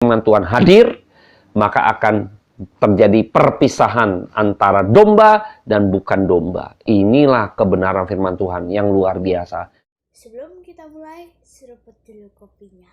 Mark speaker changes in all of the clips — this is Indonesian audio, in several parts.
Speaker 1: firman Tuhan hadir, maka akan terjadi perpisahan antara domba dan bukan domba. Inilah kebenaran firman Tuhan yang luar biasa.
Speaker 2: Sebelum kita mulai, seruput dulu kopinya.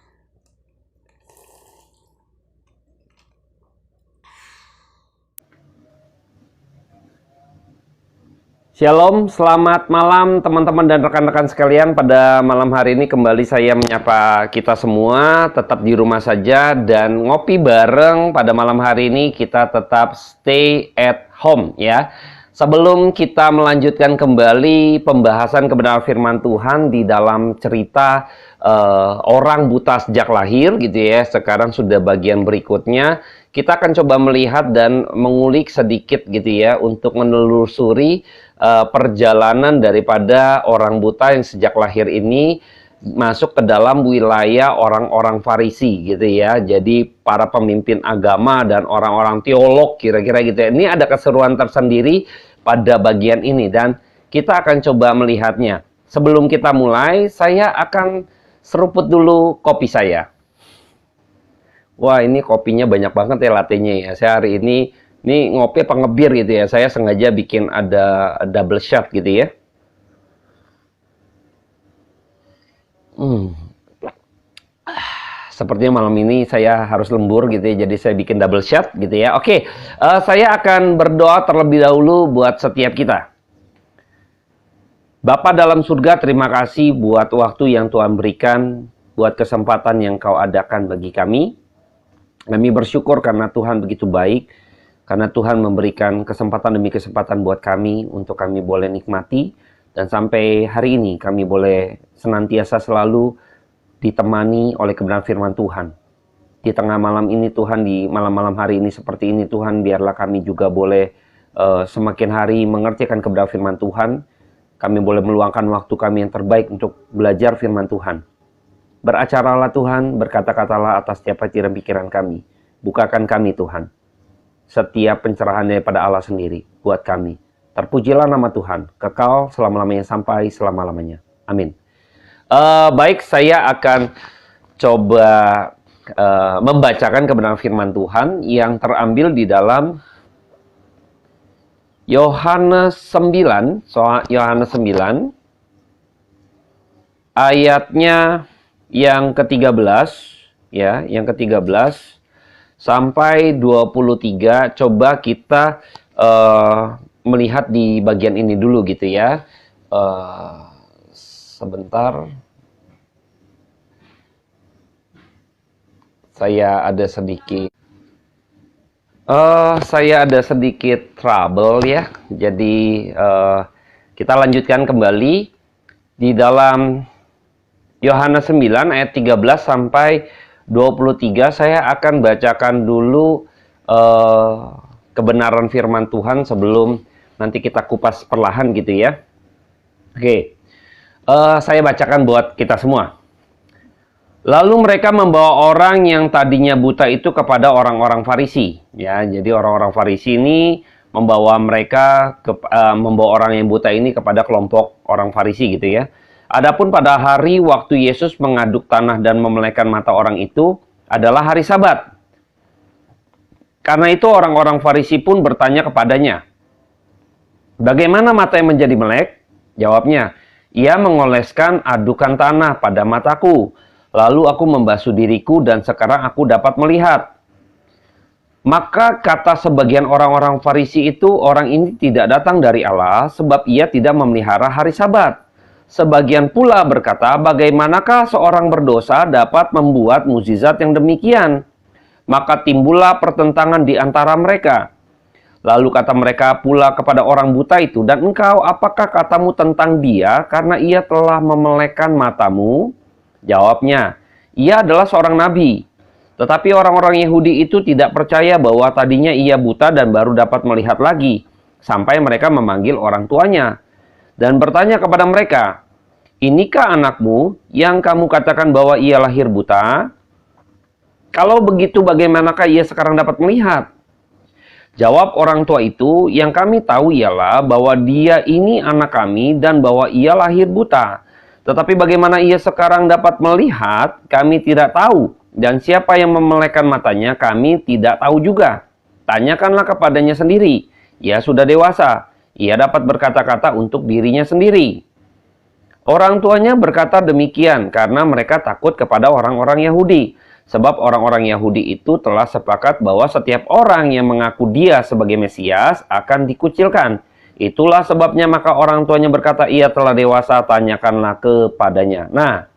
Speaker 1: Shalom, selamat malam teman-teman dan rekan-rekan sekalian. Pada malam hari ini kembali saya menyapa kita semua, tetap di rumah saja dan ngopi bareng. Pada malam hari ini kita tetap stay at home ya. Sebelum kita melanjutkan kembali pembahasan kebenaran firman Tuhan di dalam cerita orang buta sejak lahir gitu ya. Sekarang sudah bagian berikutnya. Kita akan coba melihat dan mengulik sedikit gitu ya untuk menelusuri perjalanan daripada orang buta yang sejak lahir ini masuk ke dalam wilayah orang-orang Farisi gitu ya. Jadi para pemimpin agama dan orang-orang teolog kira-kira gitu ya. Ini ada keseruan tersendiri pada bagian ini dan kita akan coba melihatnya. Sebelum kita mulai, saya akan seruput dulu kopi saya. Wah, ini kopinya banyak banget ya latenya ya. Saya hari ini ngopi apa ngebir gitu ya. Saya sengaja bikin ada double shot gitu ya. Sepertinya malam ini saya harus lembur gitu ya. Jadi saya bikin double shot gitu ya. Oke, saya akan berdoa terlebih dahulu buat setiap kita. Bapa dalam surga, terima kasih buat waktu yang Tuhan berikan, buat kesempatan yang Kau adakan bagi kami. Kami bersyukur karena Tuhan begitu baik, karena Tuhan memberikan kesempatan demi kesempatan buat kami untuk kami boleh nikmati, dan sampai hari ini kami boleh senantiasa selalu ditemani oleh kebenaran firman Tuhan. Di tengah malam ini Tuhan, di malam-malam hari ini seperti ini Tuhan, biarlah kami juga boleh semakin hari mengerti akan kebenaran firman Tuhan. Kami boleh meluangkan waktu kami yang terbaik untuk belajar firman Tuhan. Beracaralah Tuhan, berkata-katalah atas setiap hati dan pikiran kami. Bukakan kami Tuhan. Setiap pencerahan daripada Allah sendiri buat kami. Terpujilah nama Tuhan, kekal selama-lamanya sampai selama-lamanya. Amin. Baik, saya akan coba membacakan kebenaran firman Tuhan yang terambil di dalam Yohanes 9, Yohanes 9, ayatnya yang ke-13 ya, yang ke-13 sampai 23. Coba kita melihat di bagian ini dulu gitu ya. Sebentar. Saya ada sedikit trouble ya. Jadi kita lanjutkan kembali di dalam Yohanes 9 ayat 13 sampai 23. Saya akan bacakan dulu kebenaran firman Tuhan sebelum nanti kita kupas perlahan gitu ya. Oke, saya bacakan buat kita semua. Lalu mereka membawa orang yang tadinya buta itu kepada orang-orang Farisi. Ya, jadi orang-orang Farisi ini membawa orang yang buta ini kepada kelompok orang Farisi gitu ya. Adapun pada hari waktu Yesus mengaduk tanah dan memelekkan mata orang itu adalah hari Sabat. Karena itu orang-orang Farisi pun bertanya kepadanya, "Bagaimana mata yang menjadi melek?" Jawabnya, "Ia mengoleskan adukan tanah pada mataku. Lalu aku membasuh diriku dan sekarang aku dapat melihat." Maka kata sebagian orang-orang Farisi itu, "Orang ini tidak datang dari Allah sebab ia tidak memelihara hari Sabat." Sebagian pula berkata, "Bagaimanakah seorang berdosa dapat membuat mukjizat yang demikian?" Maka timbullah pertentangan di antara mereka. Lalu kata mereka pula kepada orang buta itu, "Dan engkau, apakah katamu tentang dia karena ia telah memelekkan matamu?" Jawabnya, "Ia adalah seorang nabi." Tetapi orang-orang Yahudi itu tidak percaya bahwa tadinya ia buta dan baru dapat melihat lagi, sampai mereka memanggil orang tuanya dan bertanya kepada mereka, "Inikah anakmu yang kamu katakan bahwa ia lahir buta? Kalau begitu bagaimanakah ia sekarang dapat melihat?" Jawab orang tua itu, "Yang kami tahu ialah bahwa dia ini anak kami dan bahwa ia lahir buta. Tetapi bagaimana ia sekarang dapat melihat, kami tidak tahu." Dan siapa yang memelekkan matanya, kami tidak tahu juga. Tanyakanlah kepadanya sendiri. Ia sudah dewasa. Ia dapat berkata-kata untuk dirinya sendiri. Orang tuanya berkata demikian karena mereka takut kepada orang-orang Yahudi. Sebab orang-orang Yahudi itu telah sepakat bahwa setiap orang yang mengaku dia sebagai Mesias akan dikucilkan. Itulah sebabnya maka orang tuanya berkata, ia telah dewasa, tanyakanlah kepadanya. Nah,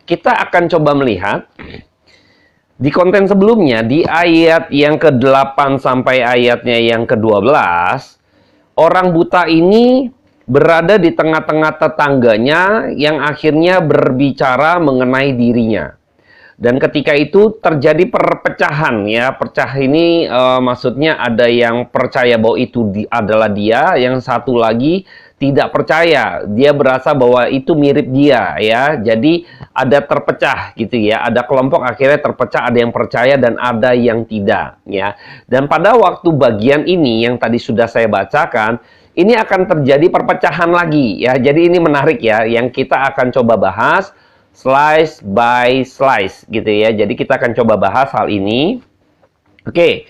Speaker 1: kita akan coba melihat di konten sebelumnya, di ayat yang ke-8 sampai ayatnya yang ke-12, orang buta ini berada di tengah-tengah tetangganya yang akhirnya berbicara mengenai dirinya. Dan ketika itu terjadi perpecahan ya. Pecah ini maksudnya ada yang percaya bahwa itu adalah dia, yang satu lagi tidak percaya. Dia berasa bahwa itu mirip dia ya. Jadi ada terpecah gitu ya. Ada kelompok akhirnya terpecah, ada yang percaya dan ada yang tidak ya. Dan pada waktu bagian ini yang tadi sudah saya bacakan, ini akan terjadi perpecahan lagi ya. Jadi ini menarik ya, yang kita akan coba bahas slice by slice gitu ya. Jadi kita akan coba bahas hal ini. Oke.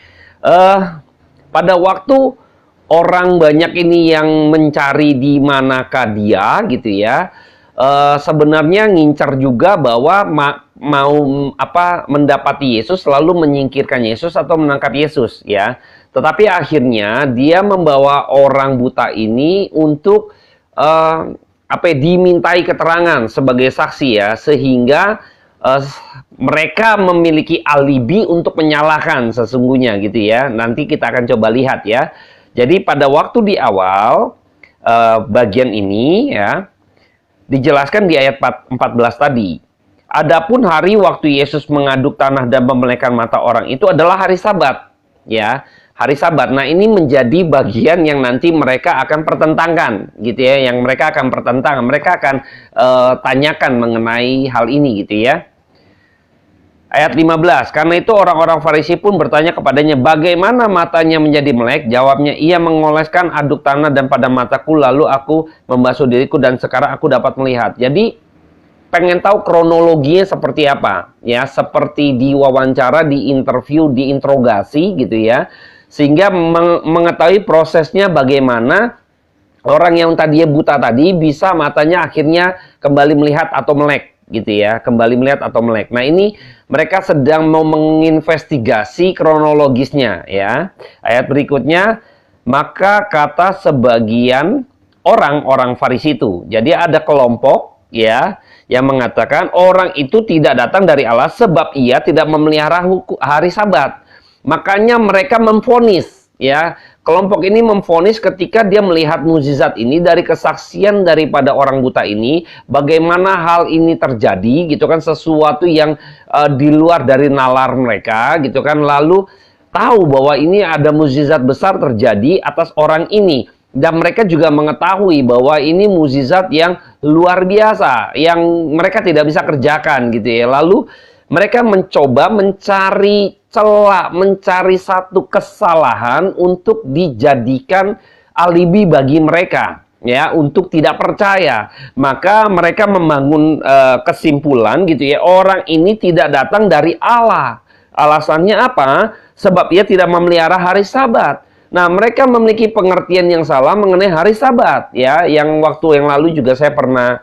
Speaker 1: Pada waktu orang banyak ini yang mencari di manakah dia gitu ya. Sebenarnya ngincar juga bahwa mau mendapati Yesus, lalu menyingkirkan Yesus atau menangkap Yesus ya. Tetapi akhirnya dia membawa orang buta ini untuk dimintai keterangan sebagai saksi ya, sehingga mereka memiliki alibi untuk menyalahkan sesungguhnya gitu ya. Nanti kita akan coba lihat ya. Jadi pada waktu di awal bagian ini ya dijelaskan di ayat 14 tadi. Adapun hari waktu Yesus mengaduk tanah dan memelekkan mata orang itu adalah hari Sabat ya. Hari Sabat. Nah, ini menjadi bagian yang nanti mereka akan pertentangkan gitu ya, yang mereka akan pertentangkan, mereka akan tanyakan mengenai hal ini gitu ya. Ayat 15, karena itu orang-orang Farisi pun bertanya kepadanya, bagaimana matanya menjadi melek? Jawabnya, ia mengoleskan aduk tanah dan pada mataku, lalu aku membasuh diriku dan sekarang aku dapat melihat. Jadi pengen tahu kronologinya seperti apa ya, seperti diwawancara, di interview, diinterogasi gitu ya. Sehingga mengetahui prosesnya bagaimana orang yang tadinya buta tadi bisa matanya akhirnya kembali melihat atau melek gitu ya, kembali melihat atau melek. Nah, ini mereka sedang mau menginvestigasi kronologisnya ya. Ayat berikutnya, maka kata sebagian orang-orang Farisi itu. Jadi ada kelompok ya yang mengatakan orang itu tidak datang dari Allah sebab ia tidak memelihara hari Sabat. Makanya mereka memvonis ya. Kelompok ini memvonis ketika dia melihat mukjizat ini dari kesaksian daripada orang buta ini, bagaimana hal ini terjadi gitu kan, sesuatu yang di luar dari nalar mereka gitu kan, lalu tahu bahwa ini ada mukjizat besar terjadi atas orang ini. Dan mereka juga mengetahui bahwa ini mukjizat yang luar biasa, yang mereka tidak bisa kerjakan gitu ya. Lalu mereka mencoba mencari celah, mencari satu kesalahan untuk dijadikan alibi bagi mereka ya, untuk tidak percaya. Maka mereka membangun kesimpulan gitu ya, orang ini tidak datang dari Allah. Alasannya apa? Sebab ia tidak memelihara hari Sabat. Nah, mereka memiliki pengertian yang salah mengenai hari Sabat ya, yang waktu yang lalu juga saya pernah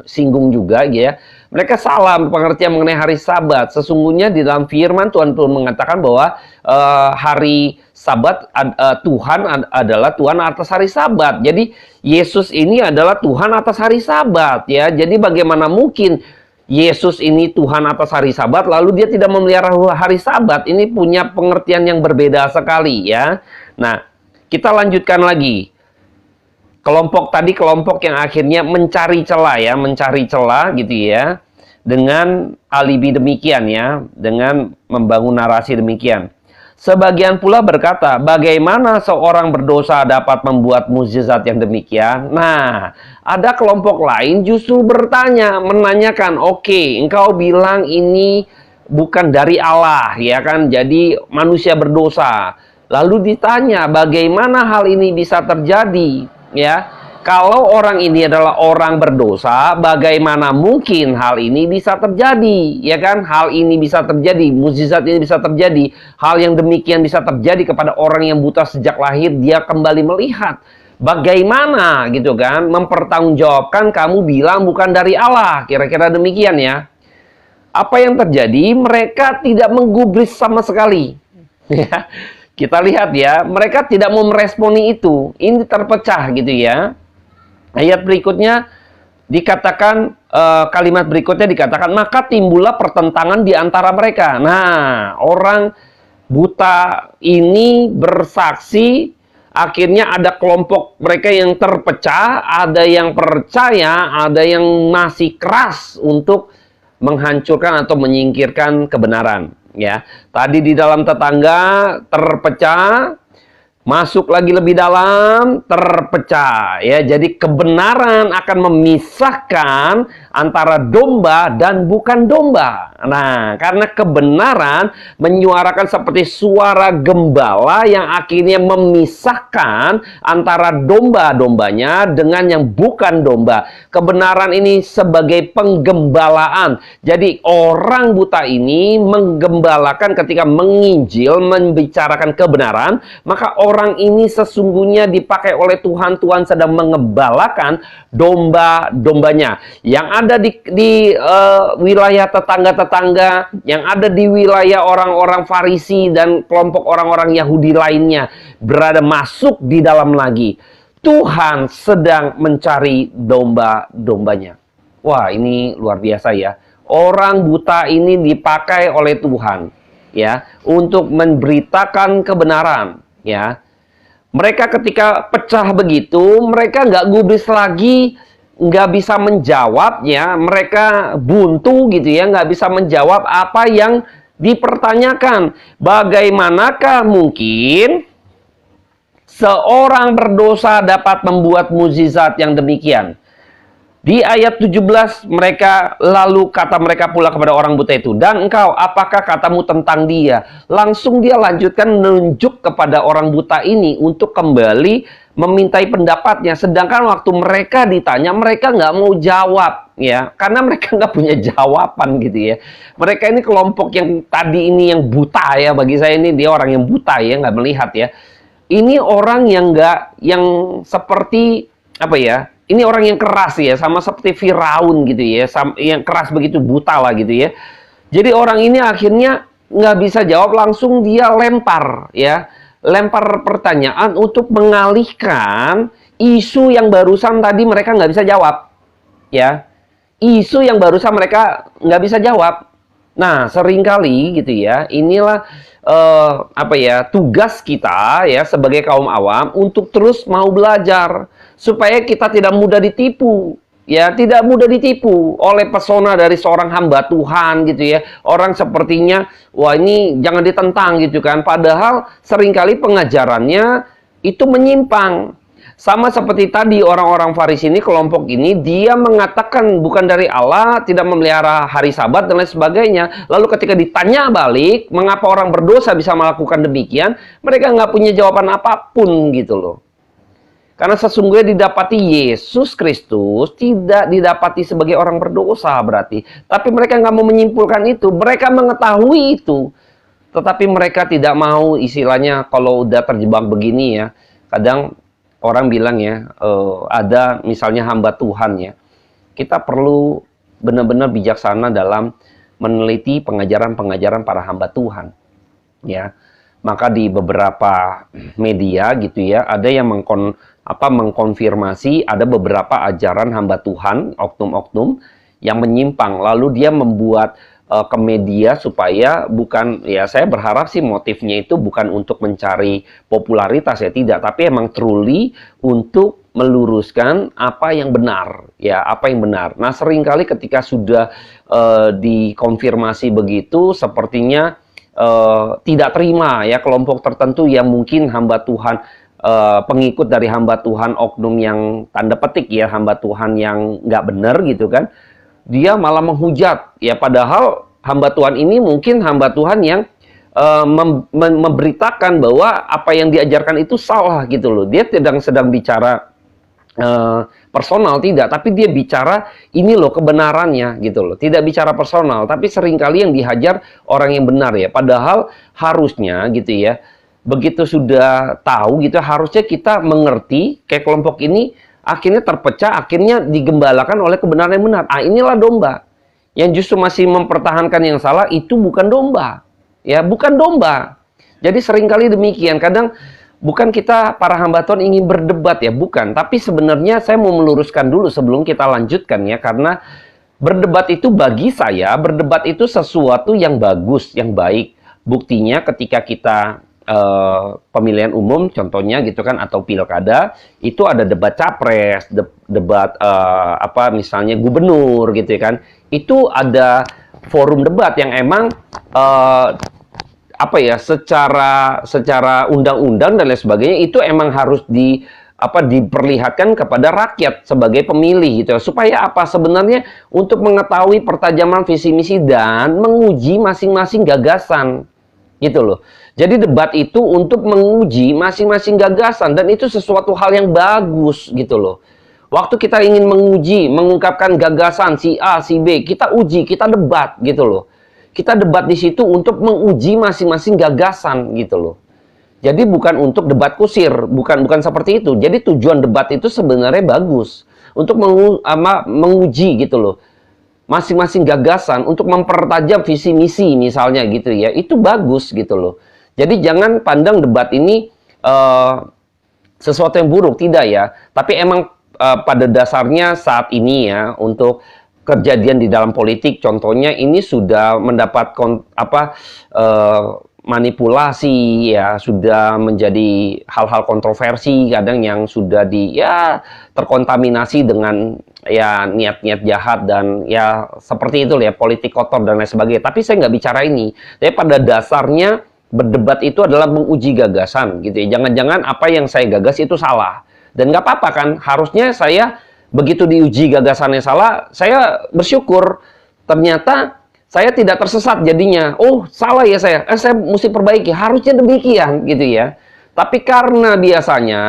Speaker 1: singgung juga ya. Mereka salah pengertian mengenai hari Sabat. Sesungguhnya di dalam firman Tuhan mengatakan bahwa hari Sabat Tuhan adalah Tuhan atas hari Sabat. Jadi Yesus ini adalah Tuhan atas hari Sabat ya. Jadi bagaimana mungkin Yesus ini Tuhan atas hari Sabat lalu dia tidak memelihara hari Sabat? Ini punya pengertian yang berbeda sekali ya. Nah, kita lanjutkan lagi. Kelompok tadi, kelompok yang akhirnya mencari celah ya, mencari celah gitu ya, dengan alibi demikian ya, dengan membangun narasi demikian. Sebagian pula berkata, bagaimana seorang berdosa dapat membuat mukjizat yang demikian? Nah, ada kelompok lain justru bertanya, menanyakan, oke, engkau bilang ini bukan dari Allah ya kan, jadi manusia berdosa. Lalu ditanya, bagaimana hal ini bisa terjadi? Ya, Kalau orang ini adalah orang berdosa, bagaimana mungkin hal ini bisa terjadi? Ya kan? Hal ini bisa terjadi, mukjizat ini bisa terjadi. Hal yang demikian bisa terjadi kepada orang yang buta sejak lahir, dia kembali melihat. Bagaimana gitu kan? Mempertanggungjawabkan kamu bilang bukan dari Allah. Kira-kira demikian ya. Apa yang terjadi? Mereka tidak menggubris sama sekali. Ya. Kita lihat ya, mereka tidak mau meresponi itu. Ini terpecah gitu ya. Ayat berikutnya dikatakan, kalimat berikutnya dikatakan, maka timbullah pertentangan di antara mereka. Nah, orang buta ini bersaksi, akhirnya ada kelompok mereka yang terpecah, ada yang percaya, ada yang masih keras untuk menghancurkan atau menyingkirkan kebenaran. Ya, tadi di dalam tetangga terpecah, masuk lagi lebih dalam, terpecah. Ya, jadi kebenaran akan memisahkan antara domba dan bukan domba. Nah, karena kebenaran menyuarakan seperti suara gembala yang akhirnya memisahkan antara domba-dombanya dengan yang bukan domba. Kebenaran ini sebagai penggembalaan. Jadi orang buta ini menggembalakan ketika menginjil, membicarakan kebenaran, maka orang ini sesungguhnya dipakai oleh Tuhan. Tuhan sedang mengembalakan domba-dombanya yang ada di wilayah tetangga-tetangga, yang ada di wilayah orang-orang Farisi dan kelompok orang-orang Yahudi lainnya berada masuk di dalam lagi. Tuhan sedang mencari domba-dombanya. Wah, ini luar biasa ya. Orang buta ini dipakai oleh Tuhan ya untuk memberitakan kebenaran ya. Mereka ketika pecah begitu, mereka nggak gubris lagi, nggak bisa menjawab ya. Mereka buntu gitu ya, nggak bisa menjawab apa yang dipertanyakan. Bagaimanakah mungkin seorang berdosa dapat membuat mukjizat yang demikian? Di ayat 17 lalu kata mereka pula kepada orang buta itu, dan engkau apakah katamu tentang dia? Langsung dia lanjutkan menunjuk kepada orang buta ini untuk kembali memintai pendapatnya. Sedangkan waktu mereka ditanya, mereka nggak mau jawab ya, karena mereka nggak punya jawaban gitu ya. Mereka ini kelompok yang tadi ini yang buta ya, bagi saya ini dia orang yang buta ya, nggak melihat ya. Ini orang yang seperti apa ya? Ini orang yang keras ya, sama seperti Firaun gitu ya, yang keras begitu, buta lah gitu ya. Jadi orang ini akhirnya nggak bisa jawab, langsung dia lempar ya, lempar pertanyaan untuk mengalihkan isu yang barusan tadi mereka nggak bisa jawab ya. Isu yang barusan mereka nggak bisa jawab. Nah, seringkali gitu ya, inilah tugas kita ya sebagai kaum awam untuk terus mau belajar supaya kita tidak mudah ditipu ya, tidak mudah ditipu oleh pesona dari seorang hamba Tuhan gitu ya. Orang sepertinya wah ini jangan ditentang gitu kan, padahal seringkali pengajarannya itu menyimpang. Sama seperti tadi orang-orang Farisi ini, kelompok ini, dia mengatakan bukan dari Allah, tidak memelihara hari Sabat dan lain sebagainya. Lalu ketika ditanya balik, mengapa orang berdosa bisa melakukan demikian, mereka nggak punya jawaban apapun gitu loh. Karena sesungguhnya didapati Yesus Kristus tidak didapati sebagai orang berdosa berarti. Tapi mereka nggak mau menyimpulkan itu, mereka mengetahui itu. Tetapi mereka tidak mau, istilahnya kalau udah terjebak begini ya, kadang orang bilang ya, ada misalnya hamba Tuhan ya, kita perlu benar-benar bijaksana dalam meneliti pengajaran-pengajaran para hamba Tuhan ya. Maka di beberapa media gitu ya, ada yang mengkonfirmasi ada beberapa ajaran hamba Tuhan, oknum-oknum yang menyimpang, lalu dia membuat ke media supaya bukan, ya saya berharap sih motifnya itu bukan untuk mencari popularitas ya, tidak, tapi emang truly untuk meluruskan apa yang benar ya, apa yang benar. Nah, seringkali ketika sudah dikonfirmasi begitu, sepertinya tidak terima ya kelompok tertentu yang mungkin hamba Tuhan, pengikut dari hamba Tuhan, oknum yang tanda petik ya, hamba Tuhan yang nggak benar gitu kan, dia malah menghujat ya, padahal hamba Tuhan ini mungkin hamba Tuhan yang memberitakan bahwa apa yang diajarkan itu salah gitu loh. Dia sedang bicara personal, tidak, tapi dia bicara ini loh kebenarannya gitu loh. Tidak bicara personal, tapi seringkali yang dihajar orang yang benar ya. Padahal harusnya gitu ya, begitu sudah tahu gitu, harusnya kita mengerti kayak kelompok ini akhirnya terpecah, akhirnya digembalakan oleh kebenaran yang benar. Ah, inilah domba. Yang justru masih mempertahankan yang salah itu bukan domba. Ya, bukan domba. Jadi seringkali demikian. Kadang bukan kita para hamba Tuhan ingin berdebat ya, bukan. Tapi sebenarnya saya mau meluruskan dulu sebelum kita lanjutkan ya, karena berdebat itu bagi saya, berdebat itu sesuatu yang bagus, yang baik. Buktinya ketika kita pemilihan umum contohnya gitu kan, atau pilkada, itu ada debat capres, debat apa misalnya gubernur gitu kan. Itu ada forum debat yang emang apa ya, secara undang-undang dan lain sebagainya itu emang harus diperlihatkan kepada rakyat sebagai pemilih gitu, supaya apa sebenarnya, untuk mengetahui pertajaman visi misi dan menguji masing-masing gagasan gitu loh. Jadi debat itu untuk menguji masing-masing gagasan, dan itu sesuatu hal yang bagus gitu loh. Waktu kita ingin menguji, mengungkapkan gagasan si A, si B, kita uji, kita debat gitu loh. Kita debat di situ untuk menguji masing-masing gagasan gitu loh. Jadi bukan untuk debat kusir, bukan seperti itu. Jadi tujuan debat itu sebenarnya bagus untuk menguji gitu loh, masing-masing gagasan, untuk mempertajam visi misi misalnya gitu ya. Itu bagus gitu loh. Jadi jangan pandang debat ini sesuatu yang buruk, tidak ya. Tapi emang pada dasarnya saat ini ya, untuk kejadian di dalam politik contohnya ini sudah mendapat manipulasi ya, sudah menjadi hal-hal kontroversi kadang yang sudah terkontaminasi dengan ya niat-niat jahat, dan ya seperti itu ya, politik kotor dan lain sebagainya. Tapi saya nggak bicara ini. Tapi pada dasarnya berdebat itu adalah menguji gagasan gitu ya. Jangan-jangan apa yang saya gagas itu salah, dan nggak apa-apa kan. Harusnya saya begitu diuji gagasannya salah, saya bersyukur ternyata saya tidak tersesat jadinya. Oh, salah ya saya mesti perbaiki. Harusnya demikian gitu ya. Tapi karena biasanya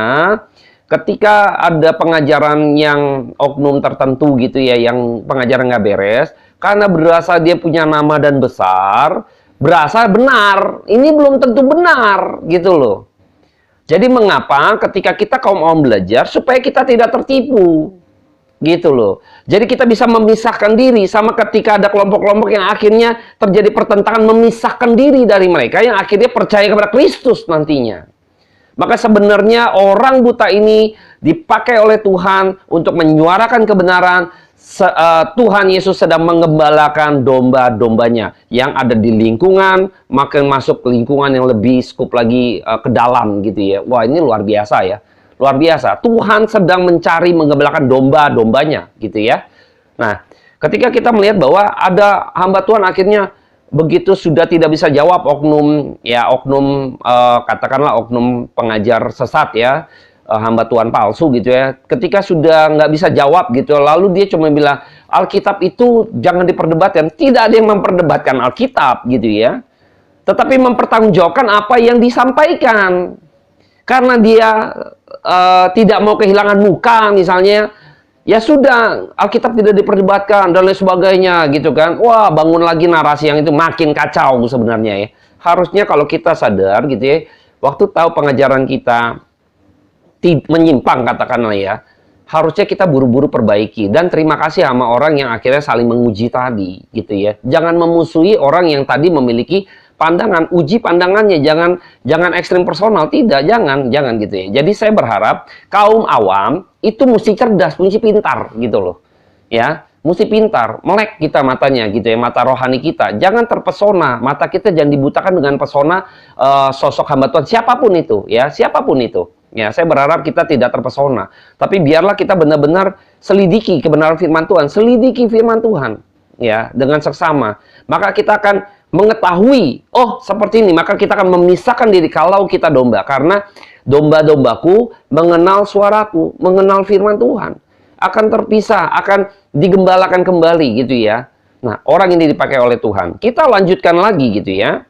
Speaker 1: ketika ada pengajaran yang oknum tertentu gitu ya, yang pengajaran nggak beres, karena berasa dia punya nama dan besar, berasa benar. Ini belum tentu benar gitu loh. Jadi mengapa ketika kita kaum belajar supaya kita tidak tertipu gitu loh. Jadi kita bisa memisahkan diri, sama ketika ada kelompok-kelompok yang akhirnya terjadi pertentangan, memisahkan diri dari mereka yang akhirnya percaya kepada Kristus nantinya. Maka sebenarnya orang buta ini dipakai oleh Tuhan untuk menyuarakan kebenaran. Tuhan Yesus sedang mengembalakan domba-dombanya yang ada di lingkungan, makin masuk ke lingkungan yang lebih skup lagi ke dalam gitu ya. Wah, ini luar biasa ya. Luar biasa. Tuhan sedang mencari menggembalakan domba-dombanya gitu ya. Nah, ketika kita melihat bahwa ada hamba Tuhan akhirnya begitu sudah tidak bisa jawab, oknum katakanlah oknum pengajar sesat ya, hamba Tuhan palsu gitu ya. Ketika sudah nggak bisa jawab gitu, lalu dia cuma bilang Alkitab itu jangan diperdebatkan. Tidak ada yang memperdebatkan Alkitab gitu ya. Tetapi mempertanggungjawabkan apa yang disampaikan. Karena dia tidak mau kehilangan muka misalnya, ya sudah, Alkitab tidak diperdebatkan dan lain sebagainya gitu kan. Wah, bangun lagi narasi yang itu, makin kacau sebenarnya ya. Harusnya kalau kita sadar gitu ya, waktu tahu pengajaran kita menyimpang katakanlah ya, harusnya kita buru-buru perbaiki. Dan terima kasih sama orang yang akhirnya saling menguji tadi gitu ya. Jangan memusuhi orang yang tadi memiliki pandangan, uji pandangannya, jangan ekstrim personal, tidak, jangan gitu ya. Jadi saya berharap kaum awam itu mesti cerdas, mesti pintar gitu loh. Ya, mesti pintar, melek kita matanya gitu ya, mata rohani kita. Jangan terpesona, mata kita jangan dibutakan dengan pesona sosok hamba Tuhan siapapun itu, ya, siapapun itu. Ya, saya berharap kita tidak terpesona. Tapi biarlah kita benar-benar selidiki kebenaran firman Tuhan, selidiki firman Tuhan ya dengan seksama. Maka kita akan mengetahui, oh seperti ini, maka kita akan memisahkan diri kalau kita domba, karena domba-dombaku mengenal suaraku, mengenal firman Tuhan, akan terpisah, akan digembalakan kembali gitu ya. Nah, orang ini dipakai oleh Tuhan. Kita lanjutkan lagi gitu ya.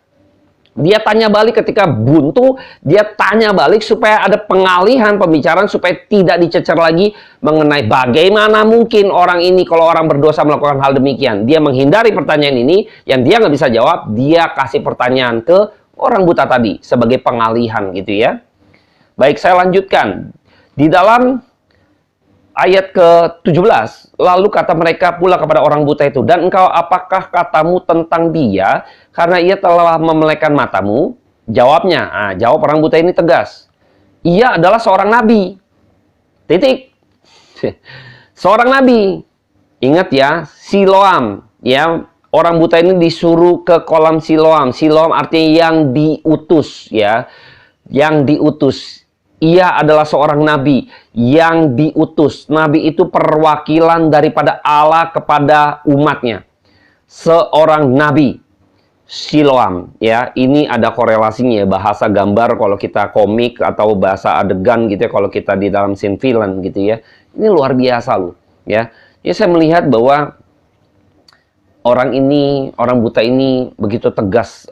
Speaker 1: Dia tanya balik ketika buntu, dia tanya balik supaya ada pengalihan pembicaraan, supaya tidak dicecer lagi mengenai bagaimana mungkin orang ini kalau orang berdosa melakukan hal demikian. Dia menghindari pertanyaan ini, yang dia nggak bisa jawab, dia kasih pertanyaan ke orang buta tadi sebagai pengalihan gitu ya. Baik, saya lanjutkan. Di dalam ayat ke-17, lalu kata mereka pula kepada orang buta itu, dan engkau apakah katamu tentang dia, karena ia telah memelekkan matamu? Jawabnya, jawab orang buta ini tegas. Ia adalah seorang nabi. Titik. Seorang nabi. Ingat ya, Siloam. Ya, orang buta ini disuruh ke kolam Siloam. Siloam artinya yang diutus, ya. Yang diutus. Ia adalah seorang nabi yang diutus. Nabi itu perwakilan daripada Allah kepada umatnya. Seorang nabi. Siloam, ya, ini ada korelasinya, bahasa gambar kalau kita komik atau bahasa adegan gitu ya, kalau kita di dalam scene film gitu ya. Ini luar biasa loh, ya. Ya, saya melihat bahwa orang buta ini begitu tegas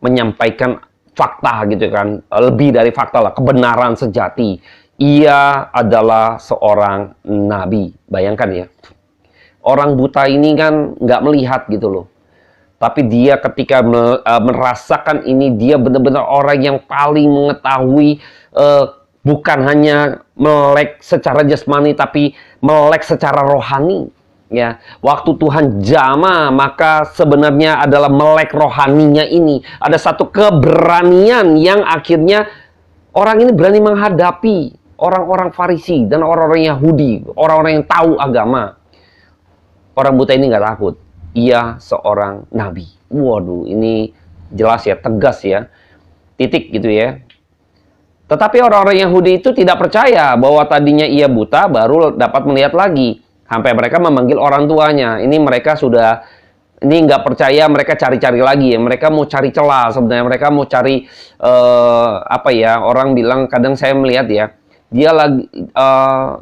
Speaker 1: menyampaikan fakta gitu kan, lebih dari fakta lah, kebenaran sejati. Ia adalah seorang nabi. Bayangkan ya, orang buta ini kan nggak melihat gitu loh. Tapi dia ketika merasakan ini, dia benar-benar orang yang paling mengetahui, bukan hanya melek secara jasmani, tapi melek secara rohani. Ya, waktu Tuhan jamah, maka sebenarnya adalah melek rohaninya ini. Ada satu keberanian yang akhirnya orang ini berani menghadapi orang-orang Farisi dan orang-orang Yahudi, orang-orang yang tahu agama. Orang buta ini nggak takut. Ia seorang nabi. Waduh, ini jelas ya, tegas ya. Titik gitu ya. Tetapi orang-orang Yahudi itu tidak percaya bahwa tadinya ia buta baru dapat melihat lagi. Sampai mereka memanggil orang tuanya. Ini mereka sudah, ini nggak percaya, mereka cari-cari lagi ya. Mereka mau cari celah sebenarnya. Mereka mau cari, apa ya, orang bilang, kadang saya melihat ya, dia lagi,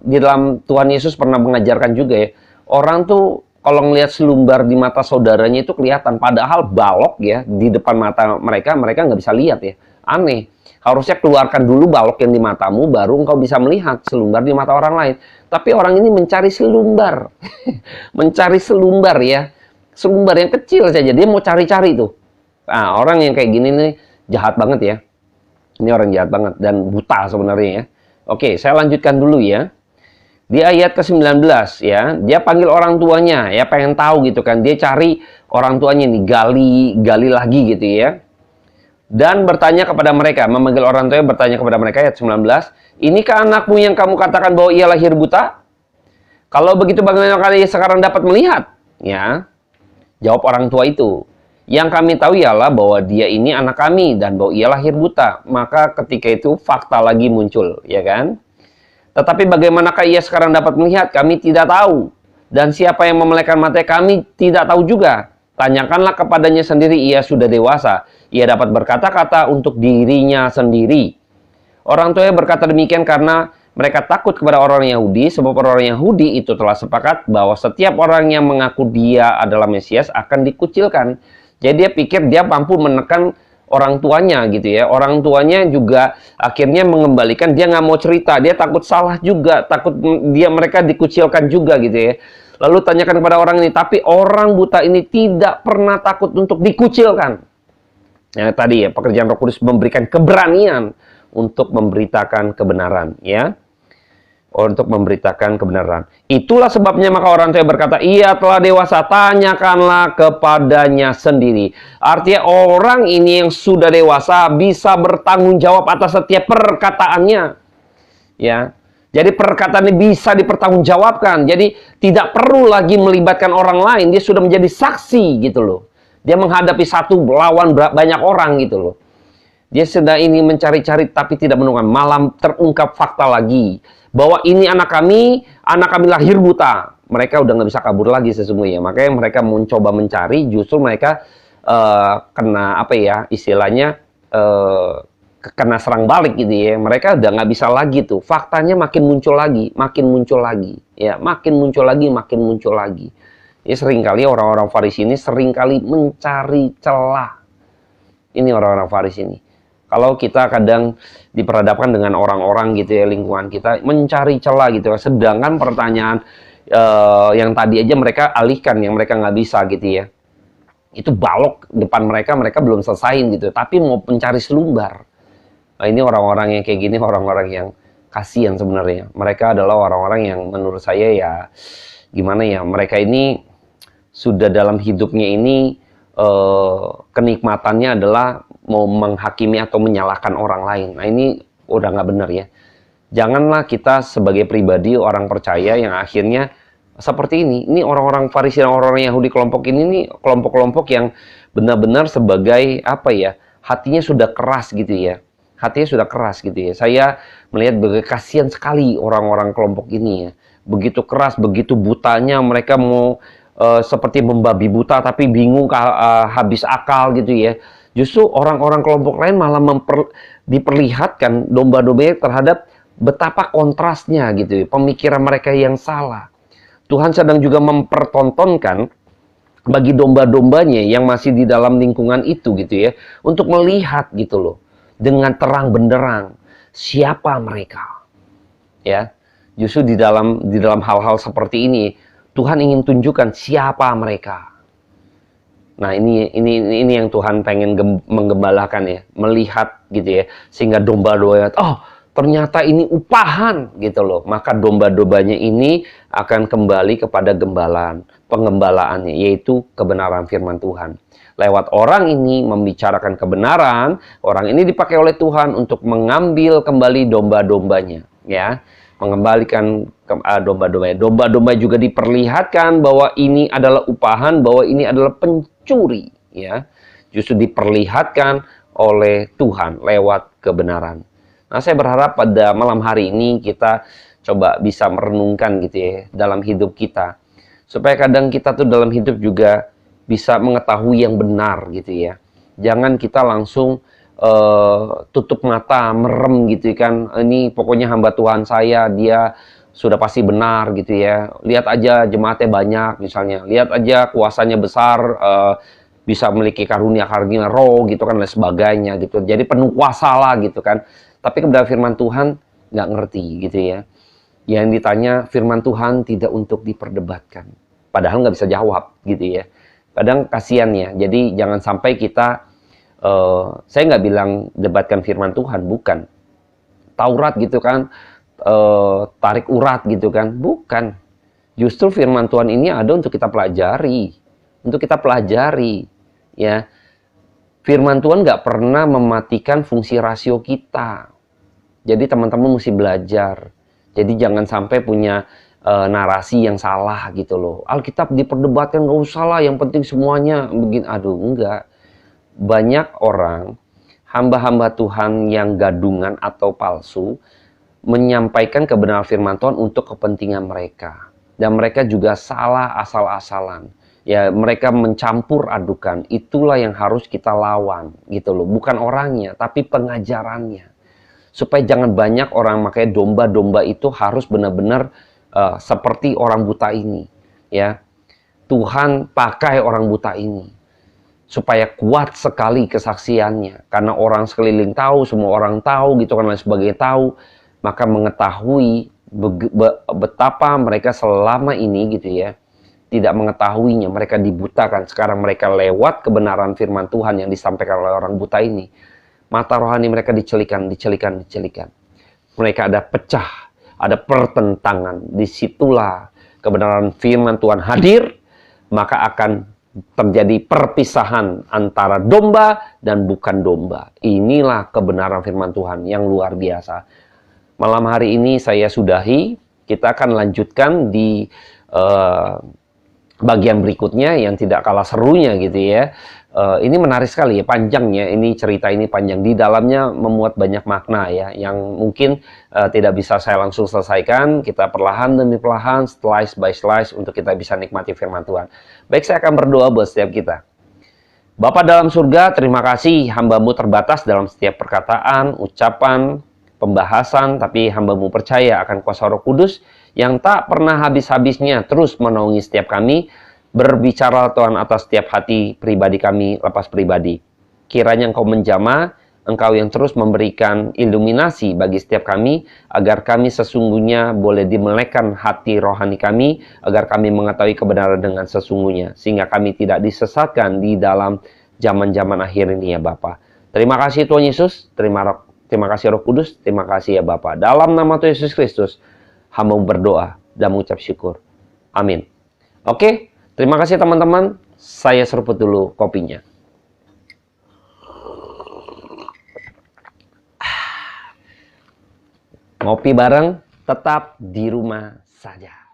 Speaker 1: di dalam Tuhan Yesus pernah mengajarkan juga ya. Orang tuh, kalau ngelihat selumbar di mata saudaranya itu kelihatan. Padahal balok ya, di depan mata mereka nggak bisa lihat ya. Aneh. Harusnya keluarkan dulu balok yang di matamu, baru engkau bisa melihat selumbar di mata orang lain. Tapi orang ini mencari selumbar. Mencari selumbar ya. Selumbar yang kecil saja. Dia mau cari-cari tuh. Nah, orang yang kayak gini nih jahat banget ya. Ini orang jahat banget. Dan buta sebenarnya ya. Oke, saya lanjutkan dulu ya. Di ayat ke-19 ya, dia panggil orang tuanya ya, pengen tahu gitu kan. Dia cari orang tuanya nih, gali lagi gitu ya. Dan bertanya kepada mereka, memanggil orang tuanya bertanya kepada mereka, ayat 19, inikah anakmu yang kamu katakan bahwa ia lahir buta? Kalau begitu bagaimana ia sekarang dapat melihat? Ya, jawab orang tua itu. Yang kami tahu ialah bahwa dia ini anak kami dan bahwa ia lahir buta. Maka ketika itu fakta lagi muncul, ya kan? Tetapi bagaimanakah ia sekarang dapat melihat? Kami tidak tahu. Dan siapa yang memelekkan mata kami tidak tahu juga. Tanyakanlah kepadanya sendiri, ia sudah dewasa. Ia dapat berkata-kata untuk dirinya sendiri. Orang tuanya berkata demikian karena mereka takut kepada orang Yahudi, sebab orang Yahudi itu telah sepakat bahwa setiap orang yang mengaku dia adalah Mesias akan dikucilkan. Jadi dia pikir dia mampu menekan orang tuanya gitu ya. Orang tuanya juga akhirnya mengembalikan, dia nggak mau cerita, dia takut salah juga, takut mereka dikucilkan juga gitu ya. Lalu tanyakan kepada orang ini, tapi orang buta ini tidak pernah takut untuk dikucilkan. Ya tadi ya, pekerjaan Roh Kudus memberikan keberanian untuk memberitakan kebenaran ya. Untuk memberitakan kebenaran. Itulah sebabnya maka orang tua berkata, ia telah dewasa, tanyakanlah kepadanya sendiri. Artinya orang ini yang sudah dewasa bisa bertanggung jawab atas setiap perkataannya. Ya. Jadi perkataan ini bisa dipertanggungjawabkan. Jadi tidak perlu lagi melibatkan orang lain, dia sudah menjadi saksi gitu loh. Dia menghadapi satu lawan banyak orang gitu loh. Dia sedang ini mencari-cari tapi tidak menemukan. Malam terungkap fakta lagi. Bahwa ini anak kami lahir buta. Mereka udah nggak bisa kabur lagi sesungguhnya. Makanya mereka mencoba mencari, justru mereka kena apa ya, istilahnya kena serang balik gitu ya. Mereka udah nggak bisa lagi tuh. Faktanya makin muncul lagi, ya, makin muncul lagi. Ya seringkali orang-orang Farisi ini seringkali mencari celah. Ini orang-orang Farisi ini. Kalau kita kadang diperhadapkan dengan orang-orang gitu ya, lingkungan kita mencari celah gitu ya, sedangkan pertanyaan yang tadi aja mereka alihkan, yang mereka nggak bisa gitu ya, itu balok depan mereka, mereka belum selesaiin gitu, tapi mau mencari selumbar. Nah, ini orang-orang yang kayak gini, orang-orang yang kasihan sebenarnya. Mereka adalah orang-orang yang menurut saya ya, gimana ya, mereka ini sudah dalam hidupnya ini kenikmatannya adalah mau menghakimi atau menyalahkan orang lain. Nah, ini udah nggak benar ya. Janganlah kita sebagai pribadi orang percaya yang akhirnya seperti ini. Ini orang-orang Farisi dan orang-orang Yahudi kelompok ini nih kelompok-kelompok yang benar-benar sebagai apa ya, hatinya sudah keras gitu ya. Hatinya sudah keras gitu ya. Saya melihat kasihan sekali orang-orang kelompok ini ya. Begitu keras, begitu butanya mereka mau seperti membabi buta tapi bingung habis akal gitu ya. Justru orang-orang kelompok lain malah diperlihatkan domba-dombanya terhadap betapa kontrasnya gitu ya, pemikiran mereka yang salah. Tuhan sedang juga mempertontonkan bagi domba-dombanya yang masih di dalam lingkungan itu gitu ya, untuk melihat gitu loh, dengan terang benderang siapa mereka. Ya, justru di dalam hal-hal seperti ini Tuhan ingin tunjukkan siapa mereka. Nah, ini yang Tuhan pengen menggembalakan ya, melihat gitu ya, sehingga domba-dombanya, oh ternyata ini upahan gitu loh. Maka domba-dombanya ini akan kembali kepada pengembalaannya, yaitu kebenaran firman Tuhan. Lewat orang ini membicarakan kebenaran, orang ini dipakai oleh Tuhan untuk mengambil kembali domba-dombanya, ya, mengembalikan domba-dombanya. Domba-domba juga diperlihatkan bahwa ini adalah upahan, bahwa ini adalah pencuri, ya. Justru diperlihatkan oleh Tuhan lewat kebenaran. Nah, saya berharap pada malam hari ini kita coba bisa merenungkan gitu ya dalam hidup kita, supaya kadang kita tuh dalam hidup juga bisa mengetahui yang benar gitu ya. Jangan kita langsung tutup mata, merem gitu kan. Ini pokoknya hamba Tuhan saya, dia sudah pasti benar gitu ya. Lihat aja jemaatnya banyak misalnya. Lihat aja kuasanya besar, bisa memiliki karunia-karunia roh gitu kan, dan sebagainya gitu. Jadi penuh kuasa lah gitu kan. Tapi kebenaran firman Tuhan nggak ngerti gitu ya. Yang ditanya firman Tuhan tidak untuk diperdebatkan. Padahal nggak bisa jawab gitu ya. Kadang kasihan ya. Jadi jangan sampai kita saya nggak bilang debatkan firman Tuhan, bukan. Taurat gitu kan, tarik urat gitu kan, bukan. Justru firman Tuhan ini ada untuk kita pelajari, ya. Firman Tuhan nggak pernah mematikan fungsi rasio kita. Jadi teman-teman mesti belajar. Jadi jangan sampai punya narasi yang salah gitu loh. Alkitab diperdebatkan, nggak usah lah, yang penting semuanya begini. Aduh, enggak. Banyak orang, hamba-hamba Tuhan yang gadungan atau palsu, menyampaikan kebenaran firman Tuhan untuk kepentingan mereka. Dan mereka juga salah asal-asalan. Ya, mereka mencampur adukan. Itulah yang harus kita lawan gitu loh. Bukan orangnya, tapi pengajarannya. Supaya jangan banyak orang makanya domba-domba itu harus benar-benar seperti orang buta ini. Ya, Tuhan pakai orang buta ini supaya kuat sekali kesaksiannya, karena orang sekeliling tahu, semua orang tahu gitu kan, lain sebagainya tahu, maka mengetahui betapa mereka selama ini gitu ya tidak mengetahuinya, mereka dibutakan. Sekarang mereka lewat kebenaran firman Tuhan yang disampaikan oleh orang buta ini, mata rohani mereka dicelikan. Mereka ada pecah, ada pertentangan. Disitulah kebenaran firman Tuhan hadir, maka akan terjadi perpisahan antara domba dan bukan domba. Inilah kebenaran firman Tuhan yang luar biasa. Malam hari ini saya sudahi. Kita akan lanjutkan di bagian berikutnya yang tidak kalah serunya gitu ya. Ini menarik sekali ya, panjangnya. Ini cerita ini panjang. Di dalamnya memuat banyak makna ya, yang mungkin tidak bisa saya langsung selesaikan. Kita perlahan demi perlahan, slice by slice, untuk kita bisa nikmati firman Tuhan. Baik, saya akan berdoa buat setiap kita. Bapa dalam surga, terima kasih hamba-Mu terbatas dalam setiap perkataan, ucapan, pembahasan, tapi hamba-Mu percaya akan kuasa Roh Kudus yang tak pernah habis-habisnya terus menaungi setiap kami. Berbicara Tuhan atas setiap hati pribadi kami, lepas pribadi. Kiranya Engkau menjamah, Engkau yang terus memberikan iluminasi bagi setiap kami, agar kami sesungguhnya boleh dimelekkan hati rohani kami, agar kami mengetahui kebenaran dengan sesungguhnya, sehingga kami tidak disesatkan di dalam zaman-zaman akhir ini ya Bapa. Terima kasih Tuhan Yesus, terima kasih Roh Kudus, terima kasih ya Bapa. Dalam nama Tuhan Yesus Kristus, hamba berdoa dan mengucap syukur. Amin. Oke, terima kasih teman-teman. Saya seruput dulu kopinya. Ngopi bareng, tetap di rumah saja.